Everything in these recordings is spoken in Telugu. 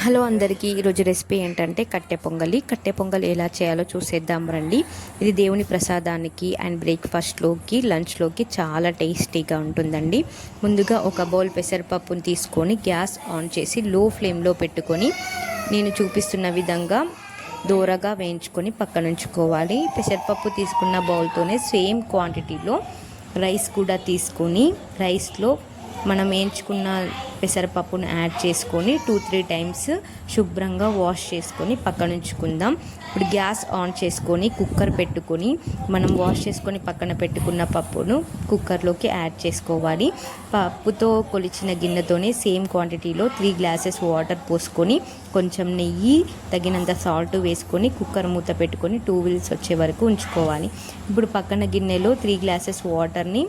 హలో అందరికీ ఈరోజు రెసిపీ ఏంటంటే కట్టె పొంగల్ ఎలా చేయాలో చూసేద్దాం రండి. ఇది దేవుని ప్రసాదానికి అండ్ బ్రేక్ఫాస్ట్లోకి లంచ్లోకి చాలా టేస్టీగా ఉంటుందండి. ముందుగా ఒక బౌల్ పెసరపప్పుని తీసుకొని గ్యాస్ ఆన్ చేసి లో ఫ్లేమ్లో పెట్టుకొని నేను చూపిస్తున్న విధంగా దోరగా వేయించుకొని పక్కనుంచుకోవాలి. పెసరపప్పు తీసుకున్న బౌల్తోనే సేమ్ క్వాంటిటీలో రైస్ కూడా తీసుకొని రైస్లో మనం వేయించుకున్న పెసరపప్పును యాడ్ చేసుకొని 2-3 టైమ్స్ శుభ్రంగా వాష్ చేసుకొని పక్కన ఉంచుకుందాం. ఇప్పుడు గ్యాస్ ఆన్ చేసుకొని కుక్కర్ పెట్టుకొని మనం వాష్ చేసుకొని పక్కన పెట్టుకున్న పప్పును కుక్కర్లోకి యాడ్ చేసుకోవాలి. పప్పుతో కొలిచిన గిన్నెతోనే సేమ్ క్వాంటిటీలో 3 గ్లాసెస్ వాటర్ పోసుకొని కొంచెం నెయ్యి తగినంత సాల్ట్ వేసుకొని కుక్కర్ మూత పెట్టుకొని 2 విజిల్స్ వచ్చే వరకు ఉంచుకోవాలి. ఇప్పుడు పక్కన గిన్నెలో 3 గ్లాసెస్ వాటర్ని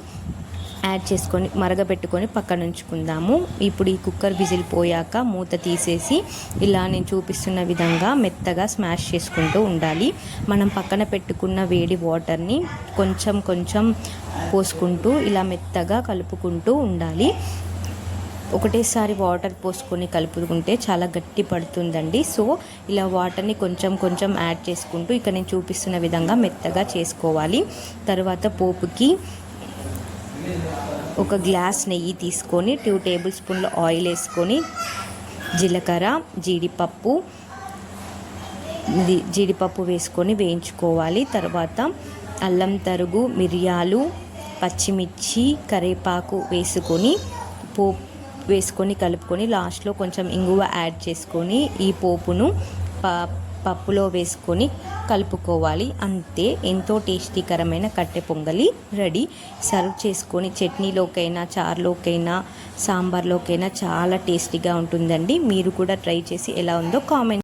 యాడ్ చేసుకొని మరగబెట్టుకొని పక్కన ఉంచుకుందాము. ఇప్పుడు ఈ కుక్కర్ విజిల్ పోయాక మూత తీసేసి ఇలా నేను చూపిస్తున్న విధంగా మెత్తగా స్మాష్ చేసుకుంటూ ఉండాలి. మనం పక్కన పెట్టుకున్న వేడి వాటర్ని కొంచెం కొంచెం పోసుకుంటూ ఇలా మెత్తగా కలుపుకుంటూ ఉండాలి. ఒకటేసారి వాటర్ పోసుకొని కలుపుకుంటే చాలా గట్టి పడుతుందండి. సో ఇలా వాటర్ని కొంచెం కొంచెం యాడ్ చేసుకుంటూ ఇక్కడ నేను చూపిస్తున్న విధంగా మెత్తగా చేసుకోవాలి. తర్వాత పోపుకి ఒక గ్లాస్ నెయ్యి తీసుకొని 2 టేబుల్ స్పూన్ల ఆయిల్ వేసుకొని జీలకర్ర జీడిపప్పు వేసుకొని వేయించుకోవాలి. తర్వాత అల్లం తరుగు, మిరియాలు, పచ్చిమిర్చి, కరివేపాకు వేసుకొని వేసుకొని కలుపుకొని లాస్ట్లో కొంచెం ఇంగువ యాడ్ చేసుకొని ఈ పోపును పప్పులో వేసుకొని కలుపుకోవాలి. అంతే, ఎంతో టేస్టీకరమైన కట్టె పొంగలి రెడీ. సర్వ్ చేసుకొని చట్నీలోకైనా, చారులోకైనా, సాంబార్లోకైనా చాలా టేస్టీగా ఉంటుందండి. మీరు కూడా ట్రై చేసి ఎలా ఉందో కామెంట్